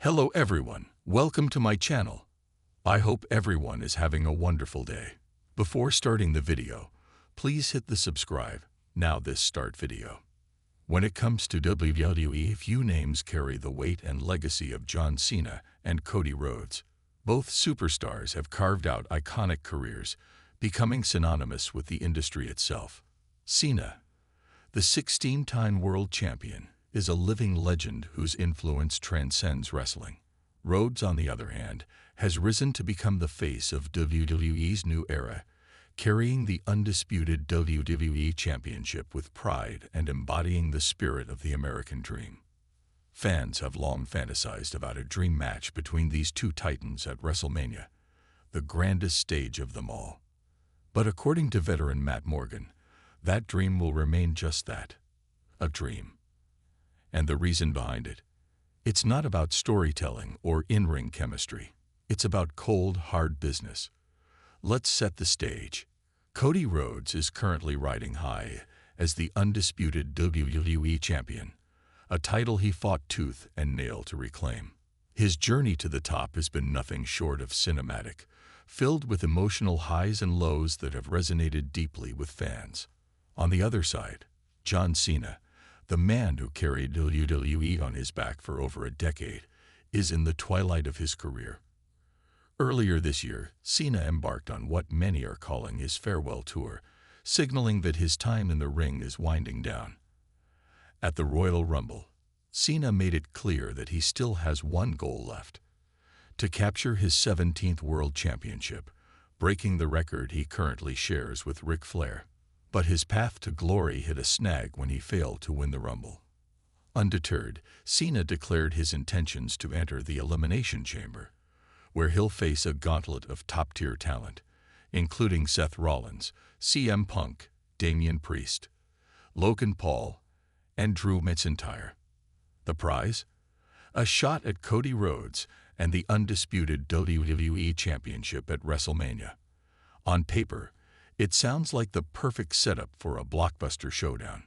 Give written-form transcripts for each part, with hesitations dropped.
Hello everyone, welcome to my channel. I hope everyone is having a wonderful day. Before starting the video, please hit the subscribe. Now this start video. When it comes to WWE, few names carry the weight and legacy of John Cena and Cody Rhodes. Both superstars have carved out iconic careers, becoming synonymous with the industry itself. Cena, the 16-time world champion, is a living legend whose influence transcends wrestling. Rhodes, on the other hand, has risen to become the face of WWE's new era, carrying the undisputed WWE Championship with pride and embodying the spirit of the American dream. Fans have long fantasized about a dream match between these two titans at WrestleMania, the grandest stage of them all. But according to veteran Matt Morgan, that dream will remain just that, a dream. And the reason behind it? It's not about storytelling or in-ring chemistry. It's about cold, hard business. Let's set the stage. Cody Rhodes is currently riding high as the undisputed WWE champion, a title he fought tooth and nail to reclaim. His journey to the top has been nothing short of cinematic, filled with emotional highs and lows that have resonated deeply with fans. On the other side, John Cena, the man who carried WWE on his back for over a decade, is in the twilight of his career. Earlier this year, Cena embarked on what many are calling his farewell tour, signaling that his time in the ring is winding down. At the Royal Rumble, Cena made it clear that he still has one goal left: to capture his 17th World Championship, breaking the record he currently shares with Ric Flair. But his path to glory hit a snag when he failed to win the Rumble. Undeterred, Cena declared his intentions to enter the Elimination Chamber, where he'll face a gauntlet of top-tier talent, including Seth Rollins, CM Punk, Damian Priest, Logan Paul, and Drew McIntyre. The prize? A shot at Cody Rhodes and the undisputed WWE Championship at WrestleMania. On paper, it sounds like the perfect setup for a blockbuster showdown.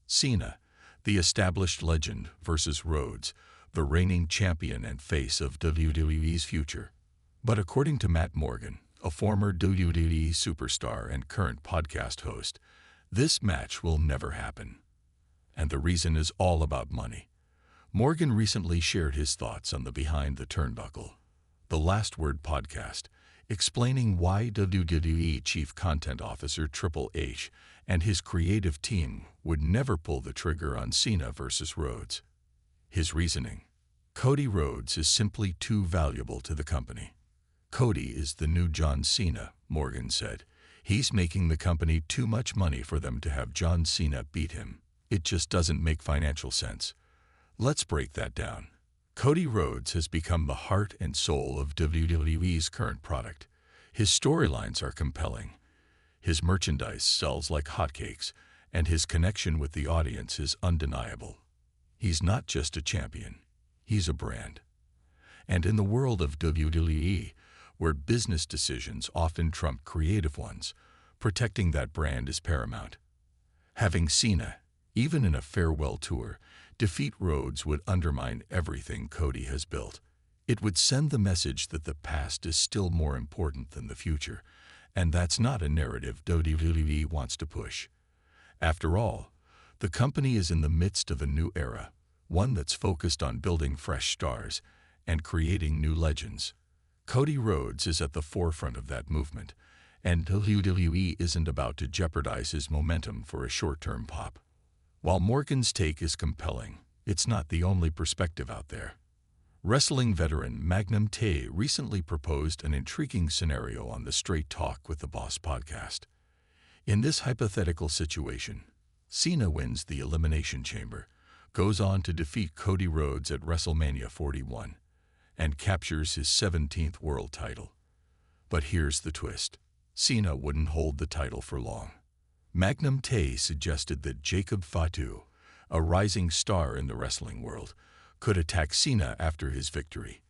Cena, the established legend, versus Rhodes, the reigning champion and face of WWE's future. But according to Matt Morgan, a former WWE superstar and current podcast host, this match will never happen. And the reason is all about money. Morgan recently shared his thoughts on the Behind the Turnbuckle, the Last Word podcast, explaining why WWE Chief Content Officer Triple H and his creative team would never pull the trigger on Cena versus Rhodes. His reasoning: Cody Rhodes is simply too valuable to the company. Cody is the new John Cena, Morgan said. He's making the company too much money for them to have John Cena beat him. It just doesn't make financial sense. Let's break that down. Cody Rhodes has become the heart and soul of WWE's current product. His storylines are compelling. His merchandise sells like hotcakes, and his connection with the audience is undeniable. He's not just a champion, he's a brand. And in the world of WWE, where business decisions often trump creative ones, protecting that brand is paramount. Having Cena, even in a farewell tour, defeat Rhodes would undermine everything Cody has built. It would send the message that the past is still more important than the future, and that's not a narrative WWE wants to push. After all, the company is in the midst of a new era, one that's focused on building fresh stars and creating new legends. Cody Rhodes is at the forefront of that movement, and WWE isn't about to jeopardize his momentum for a short-term pop. While Morgan's take is compelling, it's not the only perspective out there. Wrestling veteran Magnum Tate recently proposed an intriguing scenario on the Straight Talk with the Boss podcast. In this hypothetical situation, Cena wins the Elimination Chamber, goes on to defeat Cody Rhodes at WrestleMania 41, and captures his 17th world title. But here's the twist: Cena wouldn't hold the title for long. Magnum Tate suggested that Jacob Fatu, a rising star in the wrestling world, could attack Cena after his victory,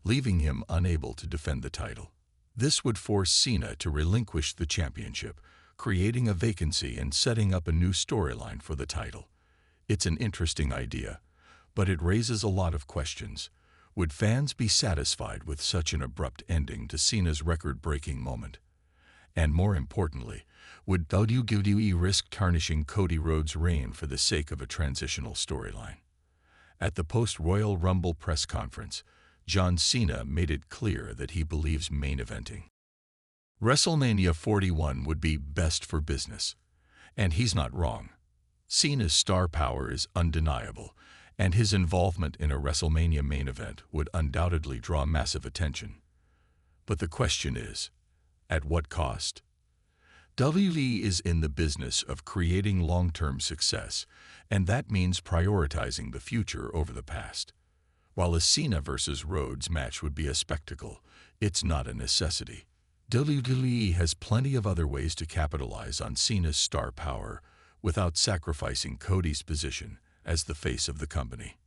leaving him unable to defend the title. This would force Cena to relinquish the championship, creating a vacancy and setting up a new storyline for the title. It's an interesting idea, but it raises a lot of questions. Would fans be satisfied with such an abrupt ending to Cena's record-breaking moment? And more importantly, would WWE risk tarnishing Cody Rhodes' reign for the sake of a transitional storyline? At the post-Royal Rumble press conference, John Cena made it clear that he believes main eventing WrestleMania 41 would be best for business. And he's not wrong. Cena's star power is undeniable, and his involvement in a WrestleMania main event would undoubtedly draw massive attention. But the question is, at what cost? WWE is in the business of creating long-term success, and that means prioritizing the future over the past. While a Cena versus Rhodes match would be a spectacle, it's not a necessity. WWE has plenty of other ways to capitalize on Cena's star power without sacrificing Cody's position as the face of the company.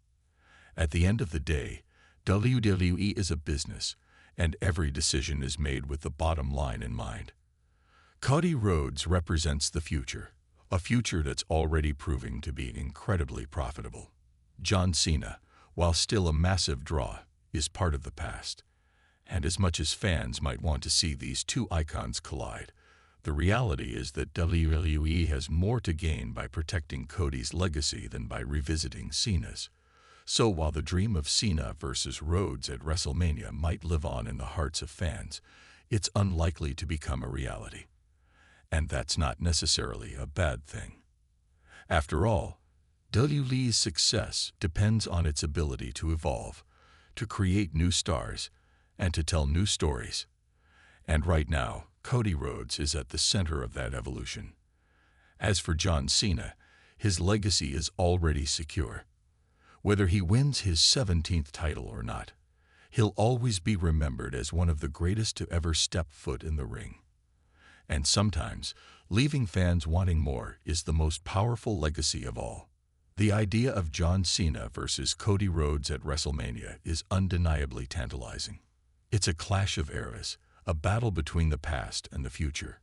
At the end of the day, WWE is a business, and every decision is made with the bottom line in mind. Cody Rhodes represents the future, a future that's already proving to be incredibly profitable. John Cena, while still a massive draw, is part of the past. And as much as fans might want to see these two icons collide, the reality is that WWE has more to gain by protecting Cody's legacy than by revisiting Cena's. So while the dream of Cena versus Rhodes at WrestleMania might live on in the hearts of fans, it's unlikely to become a reality. And that's not necessarily a bad thing. After all, WWE's success depends on its ability to evolve, to create new stars, and to tell new stories. And right now, Cody Rhodes is at the center of that evolution. As for John Cena, his legacy is already secure. Whether he wins his 17th title or not, he'll always be remembered as one of the greatest to ever step foot in the ring. And sometimes, leaving fans wanting more is the most powerful legacy of all. The idea of John Cena versus Cody Rhodes at WrestleMania is undeniably tantalizing. It's a clash of eras, a battle between the past and the future.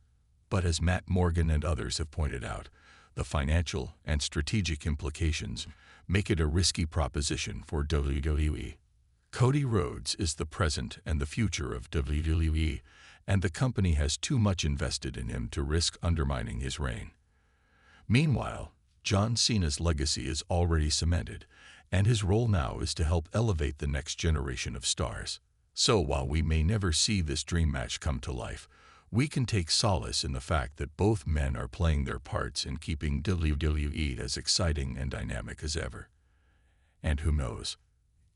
But as Matt Morgan and others have pointed out, the financial and strategic implications make it a risky proposition for WWE. Cody Rhodes is the present and the future of WWE, and the company has too much invested in him to risk undermining his reign. Meanwhile, John Cena's legacy is already cemented, and his role now is to help elevate the next generation of stars. So while we may never see this dream match come to life, we can take solace in the fact that both men are playing their parts in keeping WWE as exciting and dynamic as ever. And who knows?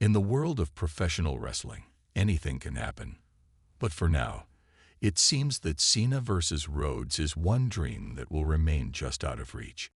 In the world of professional wrestling, anything can happen. But for now, it seems that Cena versus Rhodes is one dream that will remain just out of reach.